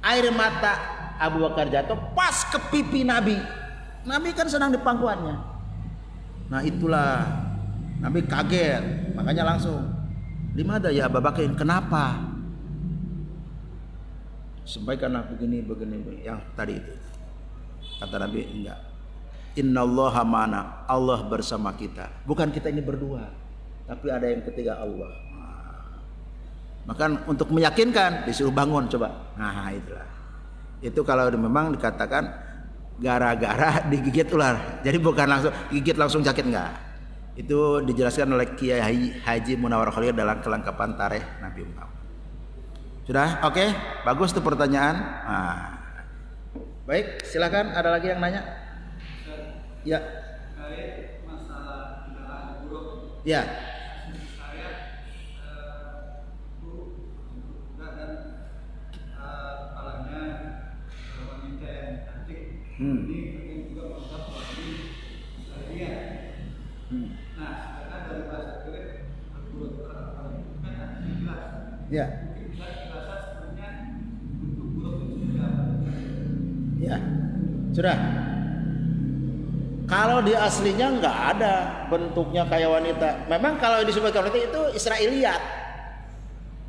Air mata Abu Bakar jatuh pas ke pipi Nabi. Nabi kan sedang di pangkuannya. Nah, itulah Nabi kaget, makanya langsung, "Limada ya Abu Bakar, kenapa?" Sampaikanlah begini yang tadi itu. Kata Nabi, enggak. Innallaha ma'ana, Allah bersama kita. Bukan kita ini berdua, tapi ada yang ketiga, Allah. Maka untuk meyakinkan disuruh bangun coba. Nah, itulah. Itu kalau memang dikatakan gara-gara digigit ular. Jadi bukan langsung gigit langsung sakit, enggak. Itu dijelaskan oleh Kiai Haji Munawar Khalil dalam kelengkapan tarikh Nabi Muhammad. Sudah? Oke, bagus tuh pertanyaan. Nah. Baik, silakan. Ada lagi yang nanya? Ya. Terkait masalah kendaraan buruk. Ya. Saya dan kepalanya wanita yang cantik. Ini juga menganggap bahwa ini syariat. Nah, sedangkan dari bahasa Arab buruk kan artinya jelas. Ya. Ya, sudah. Kalau di aslinya nggak ada bentuknya kayak wanita. Memang kalau disebutkan wanita itu Israiliyat.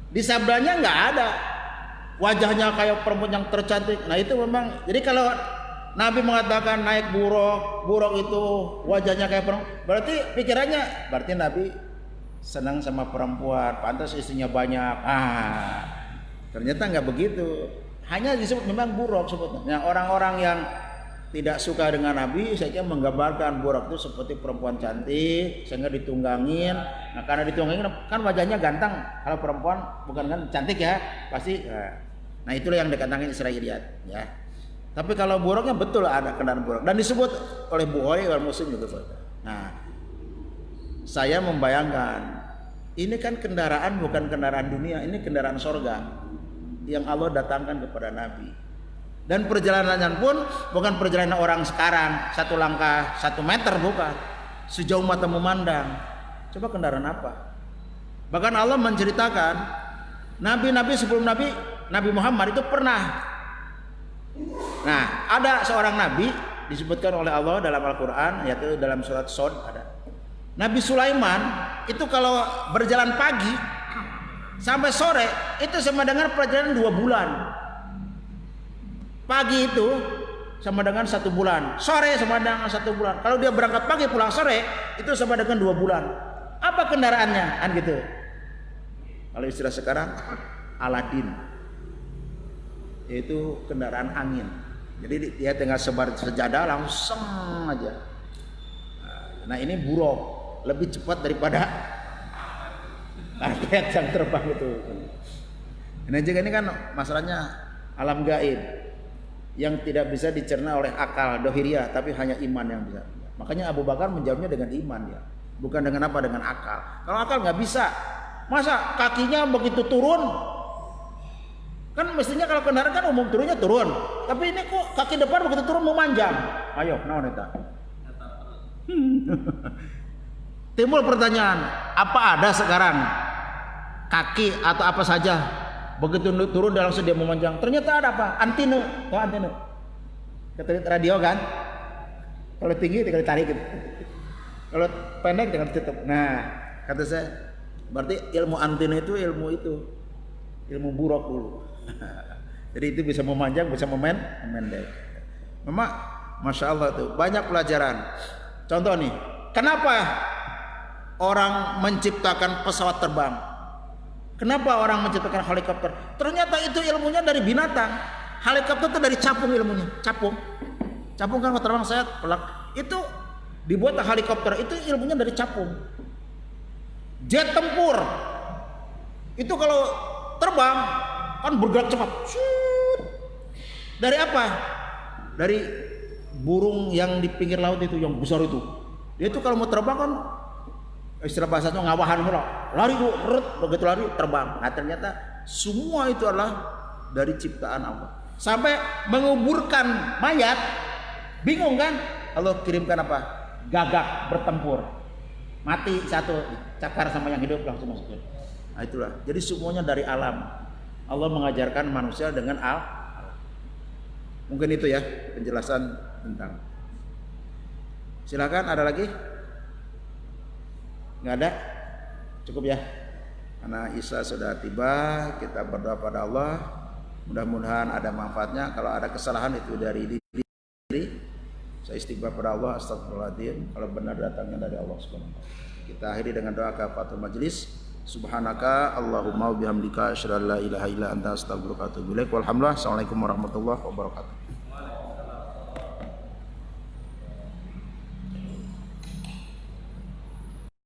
Di sabdanya nggak ada wajahnya kayak perempuan yang tercantik. Nah itu memang. Jadi kalau Nabi mengatakan naik buruk itu wajahnya kayak perempuan, berarti pikirannya, berarti Nabi senang sama perempuan, pantas istrinya banyak. Ternyata nggak begitu. Hanya disebut memang buruk sebutnya. Nah, orang-orang yang tidak suka dengan Nabi, saya kira menggambarkan buruk itu seperti perempuan cantik sehingga ditunggangin. Nah, karena ditunggangin kan wajahnya ganteng. Kalau perempuan bukan kan cantik ya, pasti. Nah, itulah yang dikatakan Israiliyat, ya. Tapi kalau buruknya betul ada kendaraan buruk dan disebut oleh Bukhari oleh Muslim juga. Nah, saya membayangkan ini kan kendaraan bukan kendaraan dunia, ini kendaraan sorga yang Allah datangkan kepada Nabi. Dan perjalanannya pun bukan perjalanan orang sekarang, satu langkah 1 meter, bukan. Sejauh mata memandang. Coba kendaraan apa? Bahkan Allah menceritakan Nabi-Nabi sebelum Nabi Muhammad itu pernah. Nah, ada seorang Nabi disebutkan oleh Allah dalam Al-Quran, yaitu dalam surat Shad ada. Nabi Sulaiman itu kalau berjalan pagi sampai sore itu sama dengan perjalanan 2 bulan. Pagi itu sama dengan 1 bulan, sore sama dengan 1 bulan. Kalau dia berangkat pagi pulang sore itu sama dengan 2 bulan. Apa kendaraannya? Kan gitu. Kalau istilah sekarang Aladin, yaitu kendaraan angin. Jadi dia tinggal sebar sejadah langsung aja. Nah ini buruk, lebih cepat daripada karpet yang terbang itu. Ini juga ini kan masalahnya alam gaib yang tidak bisa dicerna oleh akal dohiriyah, tapi hanya iman yang bisa. Makanya Abu Bakar menjawabnya dengan iman ya, bukan dengan apa, dengan akal. Kalau akal nggak bisa, masa kakinya begitu turun? Kan mestinya kalau kendaraan kan umum turunnya turun, tapi ini kok kaki depan begitu turun memanjang. Ayo, naon eta? Timbul pertanyaan, apa ada sekarang kaki atau apa saja begitu turun dan langsung dia memanjang? Ternyata ada apa? Antena, tahu antena? Kata radio kan? Kalau tinggi tinggal ditarik gitu. Kalau pendek tinggal tutup. Nah, kata saya, berarti ilmu antena itu ilmu buruk dulu. Jadi itu bisa memanjang, bisa memendek. Memang, masya Allah tuh banyak pelajaran. Contoh nih, kenapa orang menciptakan pesawat terbang? Kenapa orang menciptakan helikopter? Ternyata itu ilmunya dari binatang. Helikopter itu dari capung ilmunya. Capung kan kalau terbang saya pelak. Itu dibuat helikopter itu ilmunya dari capung. Jet tempur itu kalau terbang kan bergerak cepat. Dari apa? Dari burung yang di pinggir laut itu yang besar itu. Dia itu kalau mau terbang kan istilah bahasanya ngawahan mula, lari begitu lari terbang. Nah ternyata semua itu adalah dari ciptaan Allah. Sampai menguburkan mayat, bingung kan? Allah kirimkan apa? Gagak bertempur. Mati satu, cakar sama yang hidup langsung masukin. Nah itulah. Jadi semuanya dari alam. Allah mengajarkan manusia dengan mungkin itu ya penjelasan tentang. Silakan, ada lagi? Nggak ada? Cukup ya. Karena Isya sudah tiba, kita berdoa pada Allah. Mudah-mudahan ada manfaatnya. Kalau ada kesalahan itu dari diri. Saya istighfar pada Allah, astagfirullahaladzim. Kalau benar datangnya dari Allah Subhanahu wa taala. Kita akhiri dengan doa kafaratul majelis. Subhanaka Allahumma wa bihamdika asyhadu an la ilaha illa anta astaghfiruka wa atubu ilaik. Walhamdulillah. Assalamualaikum warahmatullahi wabarakatuh.